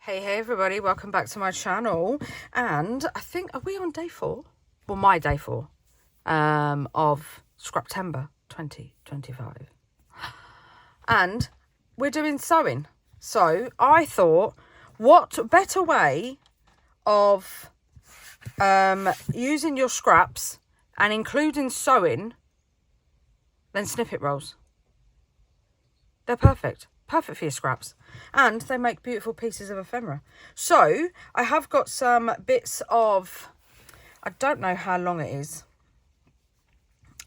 Hey everybody, welcome back to my channel. And I think, are we on day 4? Well, my day 4 of Scraptember 2025. And we're doing sewing. So I thought, what better way of using your scraps and including sewing than snippet rolls? They're perfect. Perfect for your scraps, and they make beautiful pieces of ephemera. So I have got some bits of, I don't know how long it is.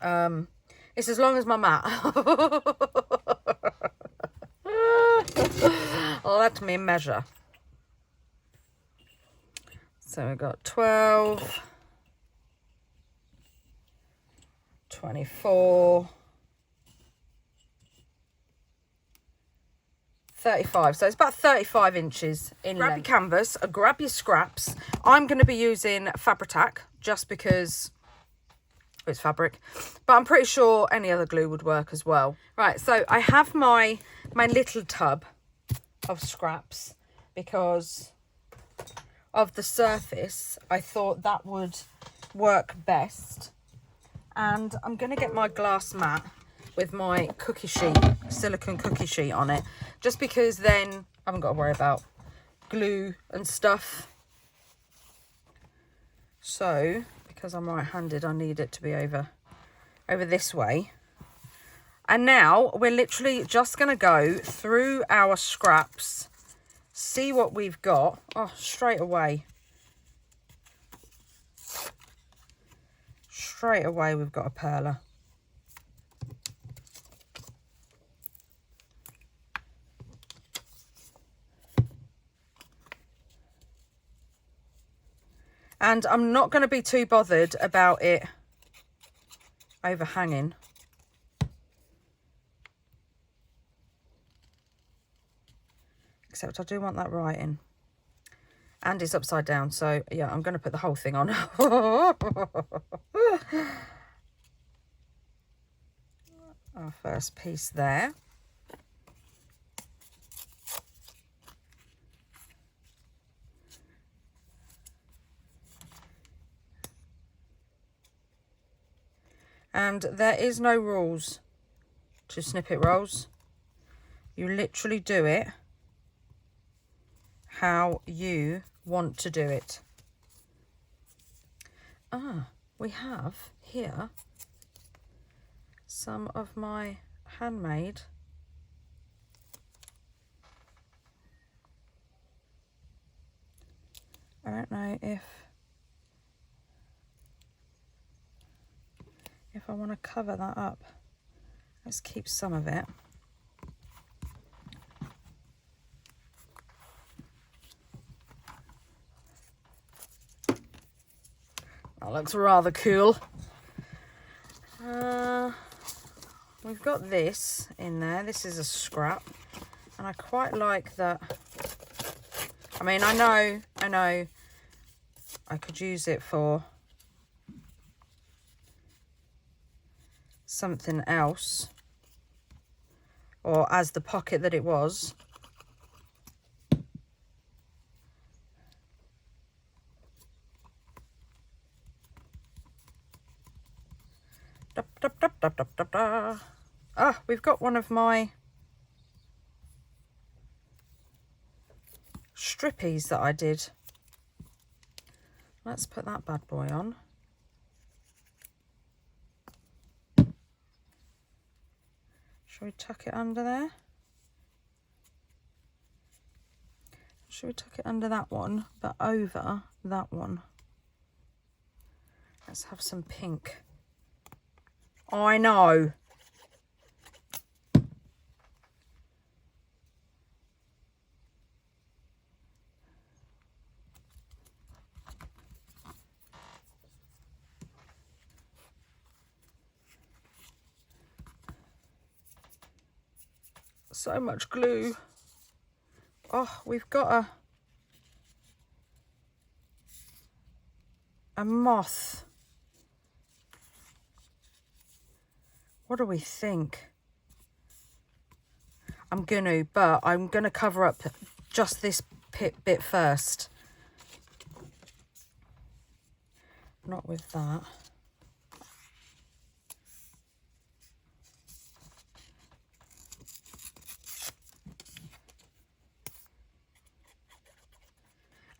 It's as long as my mat. Let me measure. So we've got 12, 24, 35, so it's about 35 inches in length. Grab your canvas, grab your scraps. I'm going to be using Fabri-Tac just because it's fabric, but I'm pretty sure any other glue would work as well. Right, so I have my little tub of scraps because of the surface. I thought that would work best, and I'm going to get my glass mat with my cookie sheet, silicone cookie sheet on it, just because then I haven't got to worry about glue and stuff. So because I'm right-handed, I need it to be over this way. And now we're literally just going to go through our scraps, see what we've got. Oh, straight away we've got a perler. And I'm not going to be too bothered about it overhanging. Except I do want that writing. And it's upside down, so yeah, I'm going to put the whole thing on. Our first piece there. And there is no rules to snippet rolls. You literally do it how you want to do it. We have here some of my handmade I don't know if I want to cover that up. Let's keep some of it. That looks rather cool. We've got this in there. This is a scrap, and I quite like that. I mean, I know I could use it for something else, or as the pocket that it was. Ah, we've got one of my strippies that I did. Let's put that bad boy on. Shall we tuck it under there? Shall we tuck it under that one, but over that one? Let's have some pink. Oh, I know. So much glue. Oh, we've got a moth. What do we think? I'm gonna cover up just this bit first. Not with that.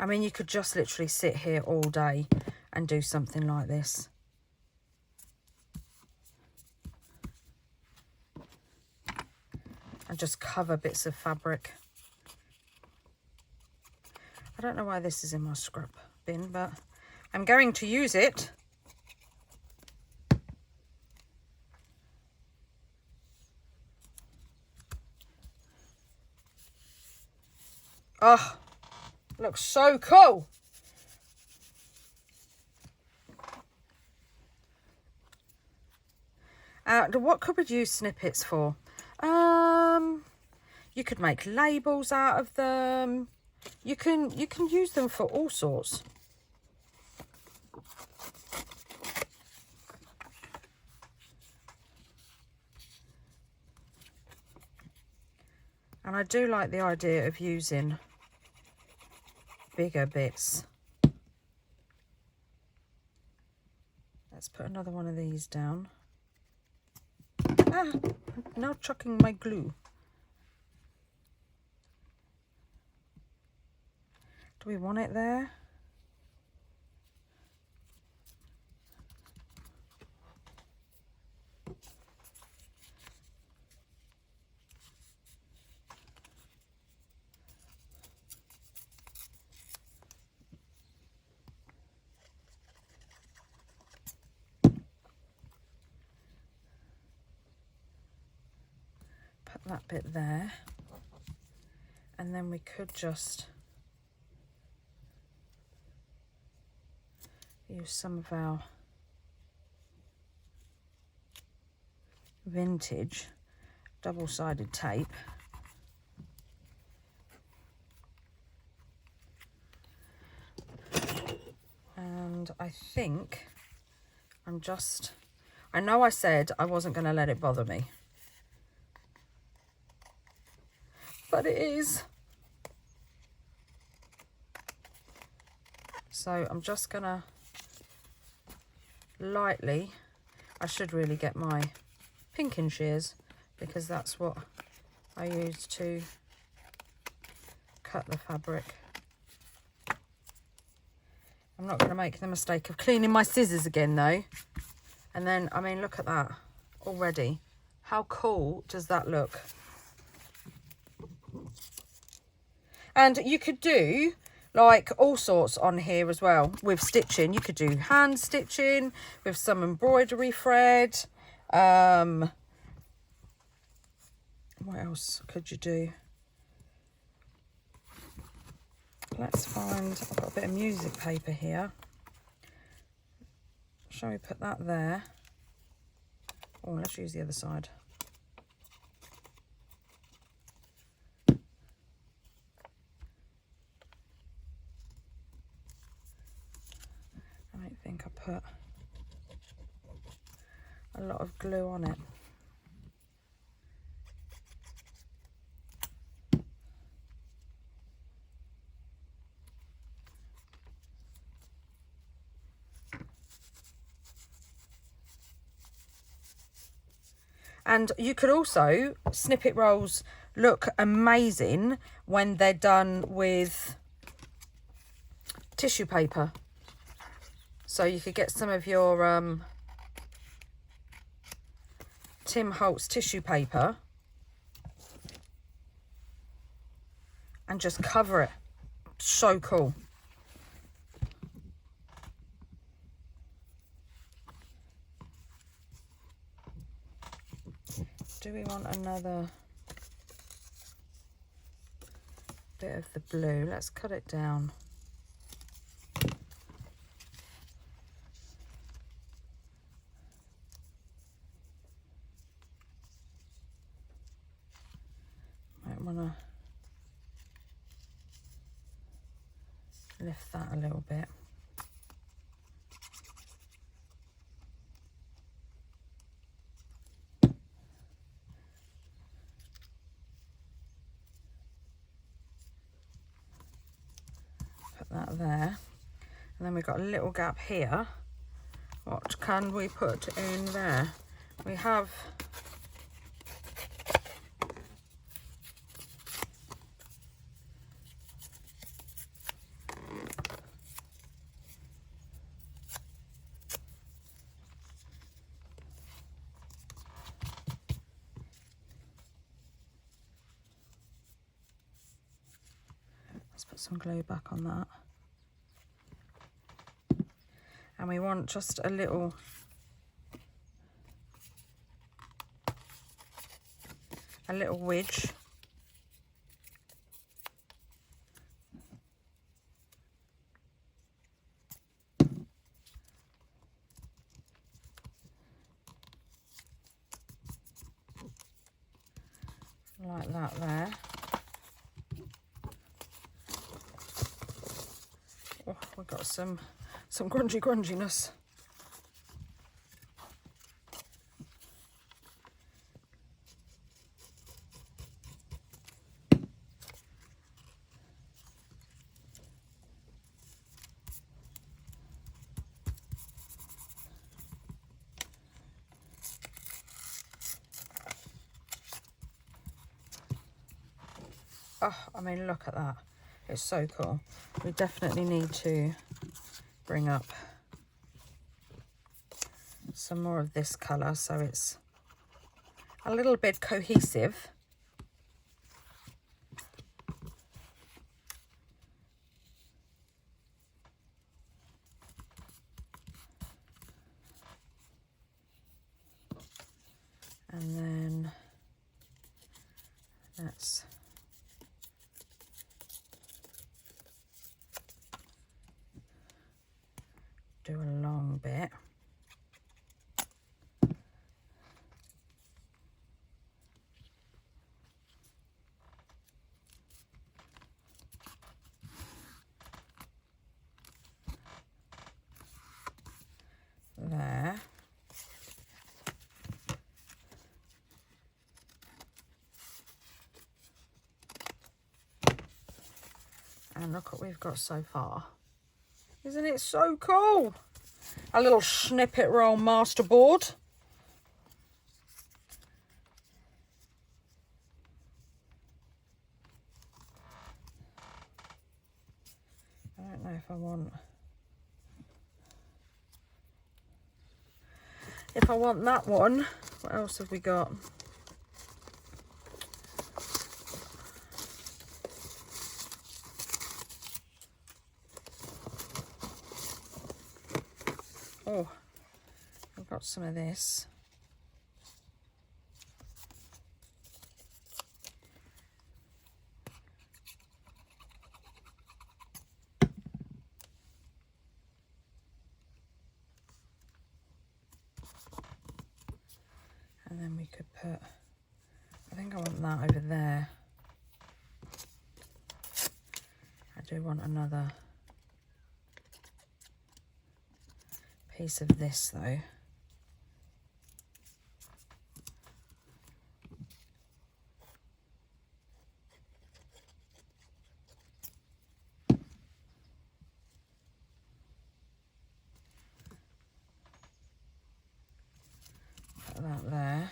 I mean, you could just literally sit here all day and do something like this. And just cover bits of fabric. I don't know why this is in my scrap bin, but I'm going to use it. Oh, looks so cool. What could we use snippets for? You could make labels out of them. You can use them for all sorts. And I do like the idea of using bigger bits. Let's put another one of these down. Ah, now chucking my glue. Do we want it there? Put that bit there. And then we could just use some of our vintage double-sided tape. And I think I know I said I wasn't going to let it bother me, but it is. So I'm just gonna lightly, I should really get my pinking shears because that's what I use to cut the fabric. I'm not going to make the mistake of cleaning my scissors again though. And then, I mean, look at that already. How cool does that look? And you could do like all sorts on here as well with stitching. You could do hand stitching with some embroidery thread. What else could you do? Let's find, I've got a bit of music paper here. Shall we put that there? Oh, let's use the other side. I don't think I put a lot of glue on it. And you could also, snippet rolls look amazing when they're done with tissue paper. So you could get some of your Tim Holtz tissue paper and just cover it. So cool. Do we want another bit of the blue? Let's cut it down. Might want to lift that a little bit. that there. And then we've got a little gap here. What can we put in there? We have put some glue back on that. And we want just a little wedge. Like that there. Oh, we've got some grunginess. Oh, I mean, look at that. It's so cool. We definitely need to bring up some more of this colour so it's a little bit cohesive. And then let's do a long bit. There. And look what we've got so far. Isn't it so cool? A little Snippet roll masterboard. I don't know if I want that one. What else have we got? Oh, I've got some of this. And then we could put, I think I want that over there. I do want another piece of this though. Put that there.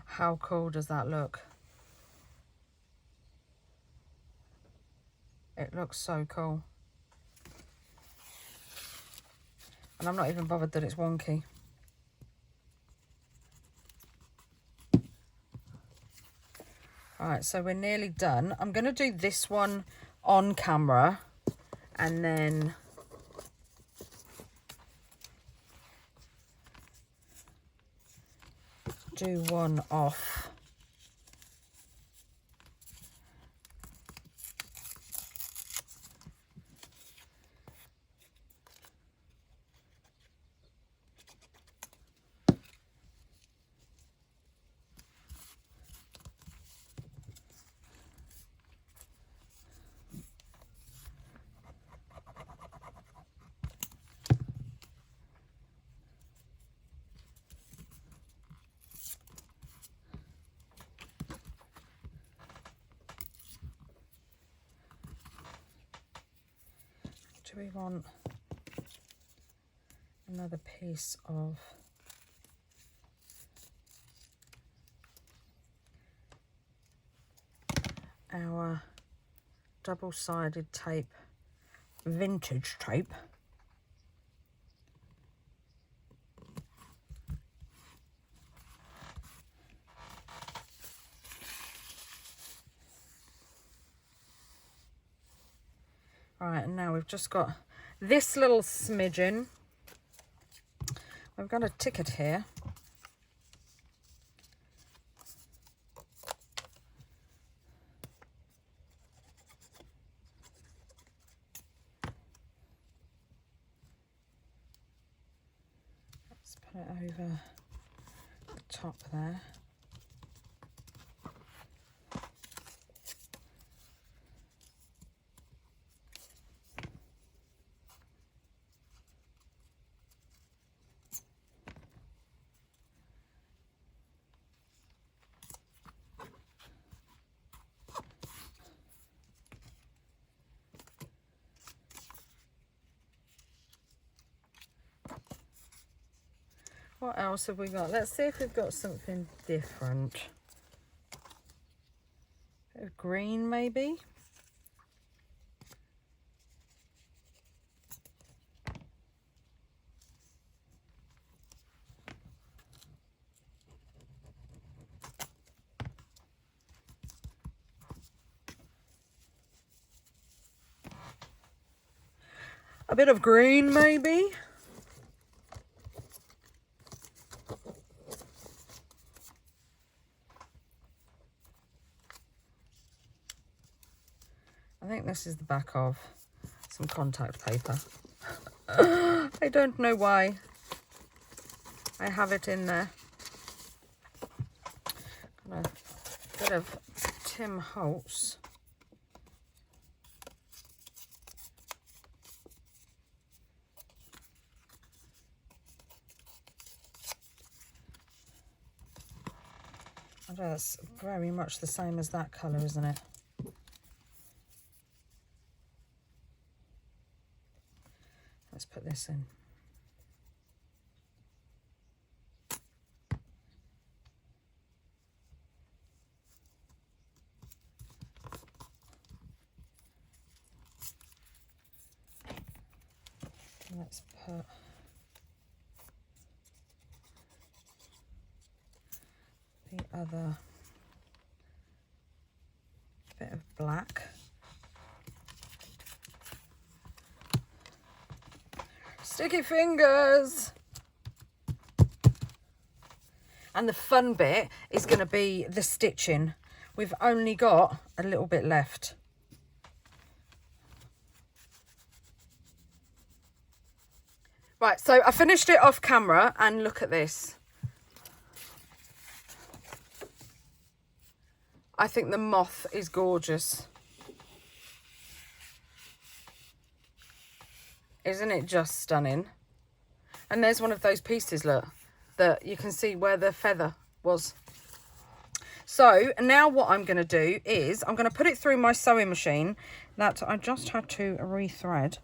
How cool does that look? It looks so cool. And I'm not even bothered that it's wonky. Alright, so we're nearly done. I'm going to do this one on camera and then do one off. do we want another piece of our double-sided tape, vintage tape. Right, and now we've just got this little smidgen. We've got a ticket here. Let's put it over the top there. What else have we got? Let's see if we've got something different. A bit of green, maybe? A bit of green, maybe? I think this is the back of some contact paper. I don't know why I have it in there. Got a bit of Tim Holtz. That's very much the same as that colour, isn't it? Let's put this in. Let's put the other bit of black. Sticky fingers. And the fun bit is going to be the stitching. We've only got a little bit left. Right, so I finished it off camera and look at this. I think the moth is gorgeous. Isn't it just stunning? And there's one of those pieces, look, that you can see where the feather was. So now what I'm going to do is I'm going to put it through my sewing machine that I just had to rethread.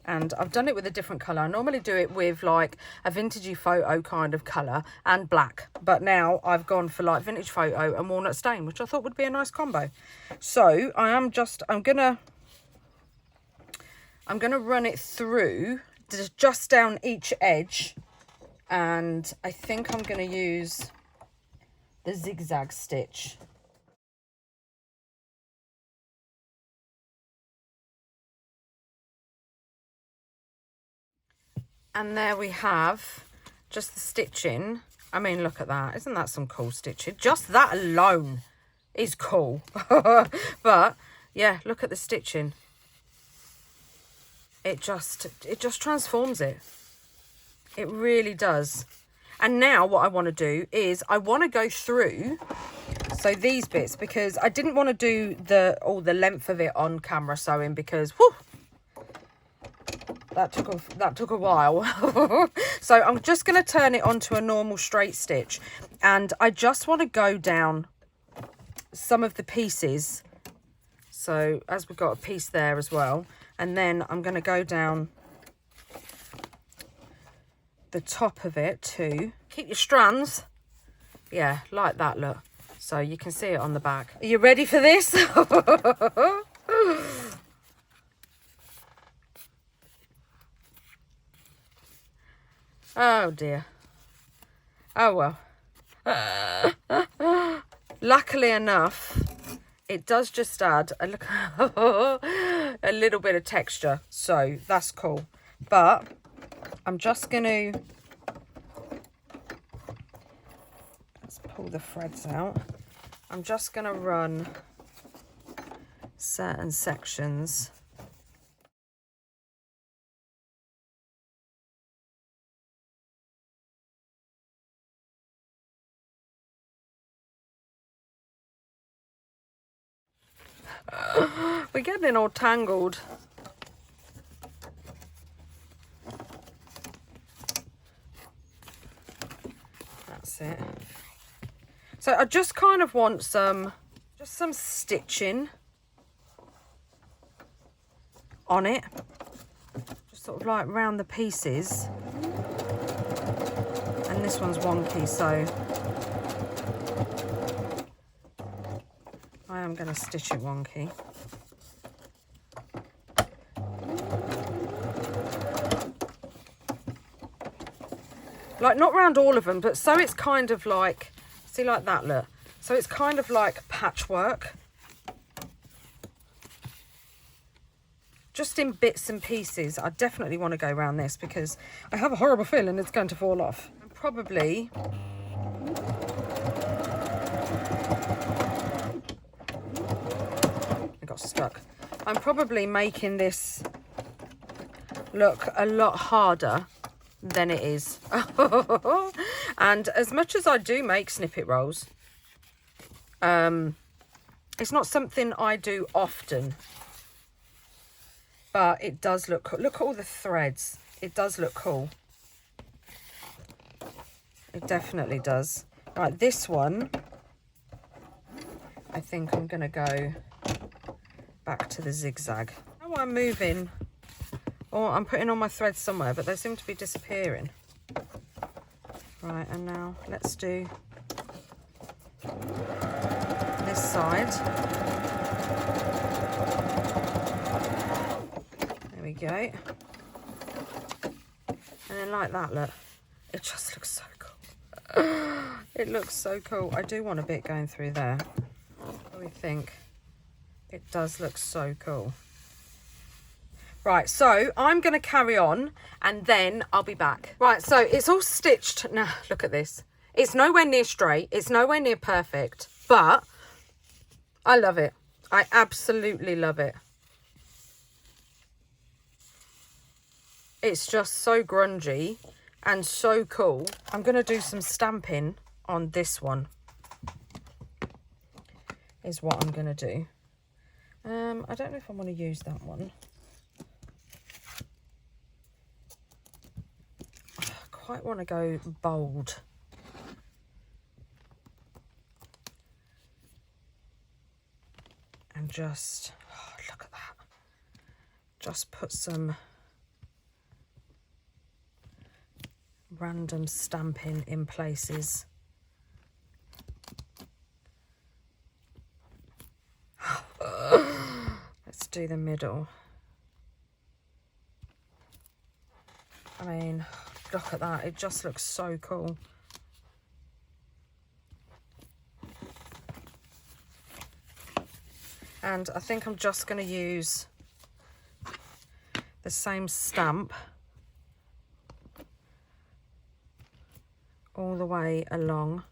And I've done it with a different colour. I normally do it with like a vintagey photo kind of colour and black. But now I've gone for like vintage photo and walnut stain, which I thought would be a nice combo. So I'm gonna run it through just down each edge, and I think I'm gonna use the zigzag stitch. And there we have just the stitching. I mean, look at that. Isn't that some cool stitching? Just that alone is cool. But yeah, look at the stitching. It just transforms it. It really does. And now what I want to do is I want to go through, so these bits, because I didn't want to do all the length of it on camera sewing because whew, that took a while. So I'm just going to turn it onto a normal straight stitch, and I just want to go down some of the pieces. So as we've got a piece there as well, And then I'm going to go down the top of it too. Keep your strands, yeah, like that, look. So you can see it on the back. Are you ready for this? Oh dear. Oh well. Luckily enough, it does just add a little bit of texture, so that's cool. But I'm just going to, let's pull the threads out. I'm just going to run certain sections. We're getting all tangled. That's it. So I just kind of want some stitching on it, just sort of like round the pieces. And this one's wonky, so I am going to stitch it wonky. Like, not round all of them, but so it's kind of like, see, like that, look. So it's kind of like patchwork. Just in bits and pieces. I definitely want to go around this because I have a horrible feeling it's going to fall off. And probably... I got stuck. I'm probably making this look a lot harder than it is. And as much as I do make snippet rolls, it's not something I do often, but it does look cool. Look at all the threads. It does look cool. It definitely does. Right, this one, I think I'm gonna go back to the zigzag. Now I'm moving, or I'm putting all my threads somewhere, but they seem to be disappearing. Right, and now let's do this side. There we go. And then like that, look. It just looks so cool. It looks so cool. I do want a bit going through there. What do we think? It does look so cool. Right, so I'm going to carry on and then I'll be back. Right, so it's all stitched. Now, look at this. It's nowhere near straight. It's nowhere near perfect, but I love it. I absolutely love it. It's just so grungy and so cool. I'm going to do some stamping on this one, is what I'm going to do. I don't know if I want to use that one. I quite want to go bold. And just, oh, look at that. Just put some random stamping in places. Let's do the middle. I mean, look at that. It just looks so cool. And I think I'm just going to use the same stamp all the way along.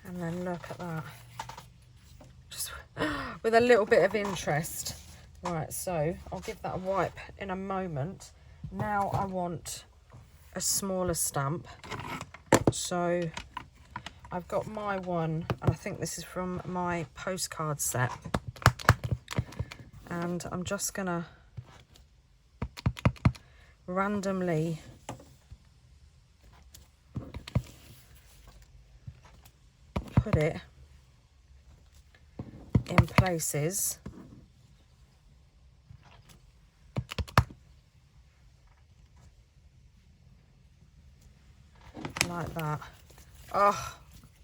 And then look at that. Just with a little bit of interest. Right, so I'll give that a wipe in a moment. Now I want a smaller stamp. So I've got my one, and I think this is from my postcard set. And I'm just gonna randomly put it in places like that. Oh,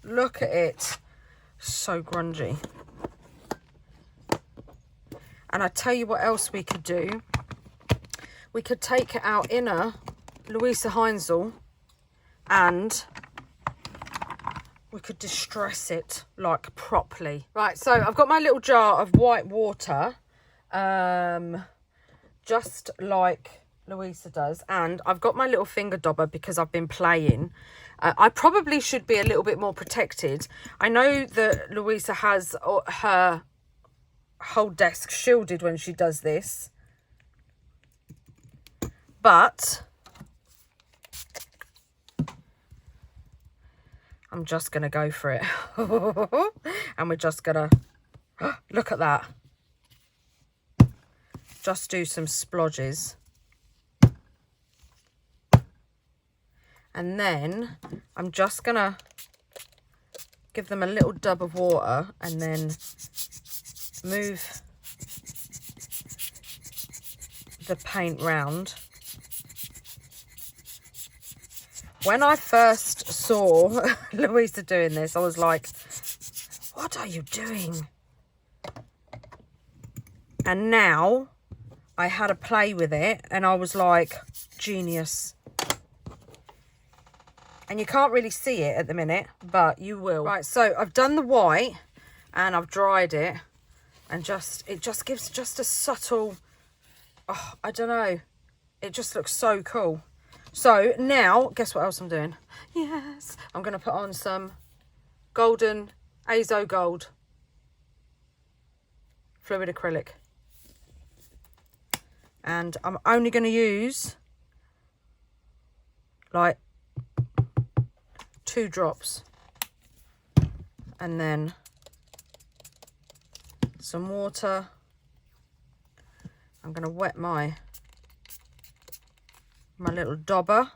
look at it. So grungy. And I tell you what else we could do. We could take our inner Louisa Heinzel and we could distress it like properly. Right, so I've got my little jar of white water, just like Louisa does, and I've got my little finger dauber because I've been playing. I probably should be a little bit more protected. I know that Louisa has her whole desk shielded when she does this, but I'm just gonna go for it. And we're just gonna look at that, just do some splodges, and then I'm just gonna give them a little dab of water and then move the paint round. When I first saw Louisa doing this, I was like, what are you doing? And now I had a play with it and I was like, genius. And you can't really see it at the minute, but you will. Right, so I've done the white and I've dried it, and it just gives just a subtle, oh, I don't know, it just looks so cool. So now, guess what else I'm doing? Yes, I'm going to put on some golden Azo Gold fluid acrylic. And I'm only going to use like 2 drops. And then some water. I'm going to wet my little dauber.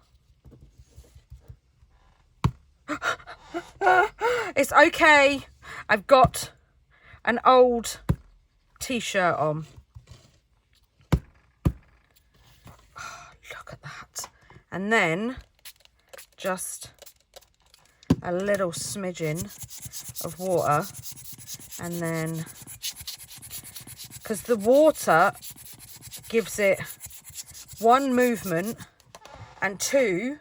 It's okay. I've got an old t-shirt on. Oh, look at that. And then just a little smidgen of water, and then because the water gives it 1 movement, and 2,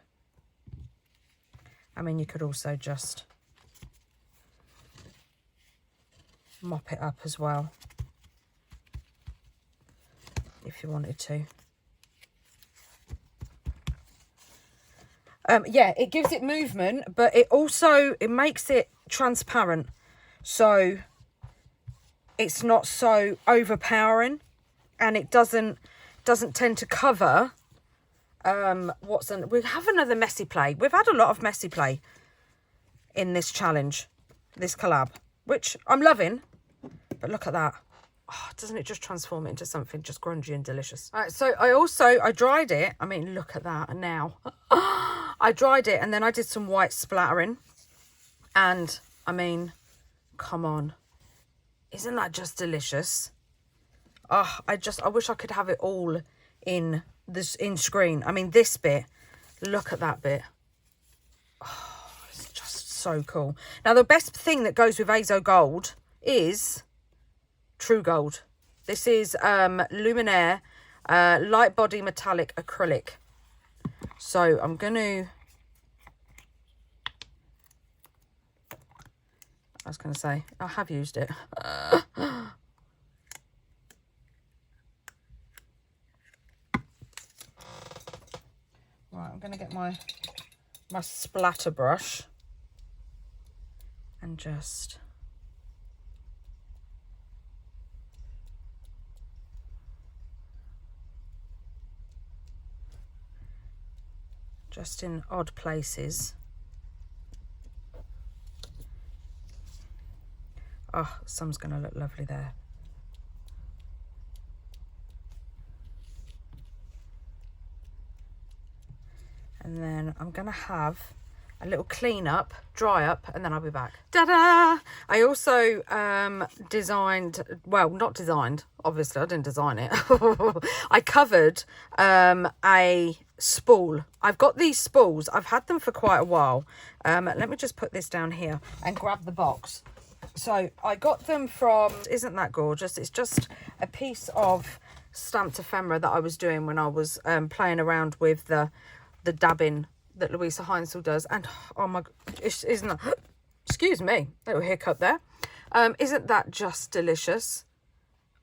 I mean, you could also just mop it up as well if you wanted to. Yeah, it gives it movement, but it makes it transparent, so it's not so overpowering, and it doesn't tend to cover we have another messy play. We've had a lot of messy play in this challenge, this collab, which I'm loving, but look at that. Oh, doesn't it just transform it into something just grungy and delicious? All right, so I dried it. I mean, look at that now. I dried it and then I did some white splattering, and I mean, come on, isn't that just delicious? Oh, I wish I could have it all in screen. I mean, this bit, look at that bit. Oh, it's just so cool. Now, the best thing that goes with Azo Gold is True Gold. This is Luminaire light body metallic acrylic. So I'm going to, I was going to say, I have used it. Right, I'm going to get my splatter brush and just in odd places. Oh, some's going to look lovely there. And then I'm going to have a little clean up, dry up, and then I'll be back. Ta-da! I also designed, well, not designed, obviously, I didn't design it. I covered a spool. I've got these spools. I've had them for quite a while. Let me just put this down here and grab the box. So I got them from, isn't that gorgeous? It's just a piece of stamped ephemera that I was doing when I was playing around with the dabbing that Louisa Heinzel does. And oh my, isn't that, excuse me, little hiccup there. Isn't that just delicious?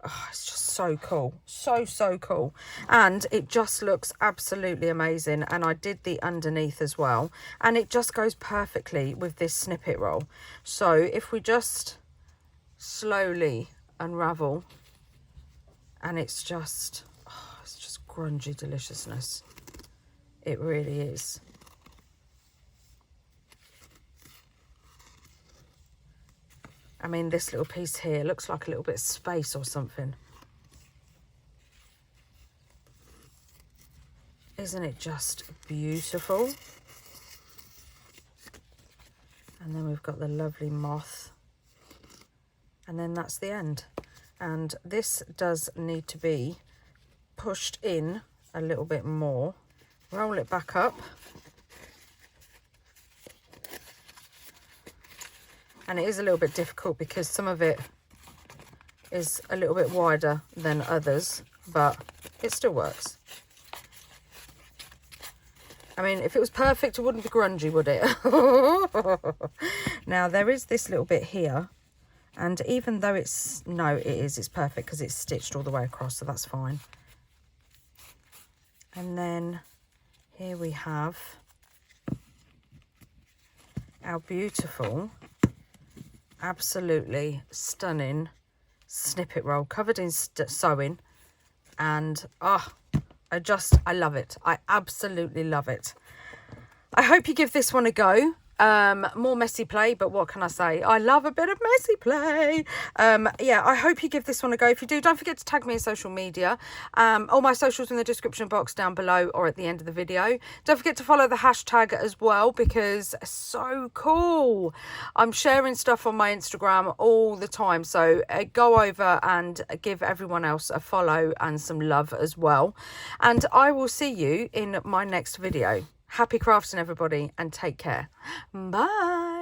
Oh, it's just so cool. So cool. And it just looks absolutely amazing. And I did the underneath as well. And it just goes perfectly with this snippet roll. So if we just slowly unravel, and it's just grungy deliciousness. It really is. I mean, this little piece here looks like a little bit of space or something. Isn't it just beautiful? And then we've got the lovely moth. And then that's the end. And this does need to be pushed in a little bit more. Roll it back up. And it is a little bit difficult because some of it is a little bit wider than others, but it still works. I mean, if it was perfect, it wouldn't be grungy, would it? Now, there is this little bit here. And even though it's, no, it's perfect because it's stitched all the way across, so that's fine. And then here we have our beautiful, absolutely stunning snippet roll covered in sewing. And I love it. I absolutely love it. I hope you give this one a go. More messy play, but what can I say? I love a bit of messy play. Yeah, I hope you give this one a go. If you do, don't forget to tag me in social media. All my socials in the description box down below or at the end of the video. Don't forget to follow the hashtag as well because it's so cool. I'm sharing stuff on my Instagram all the time, so go over and give everyone else a follow and some love as well. And I will see you in my next video. Happy crafting, everybody, and take care. Bye.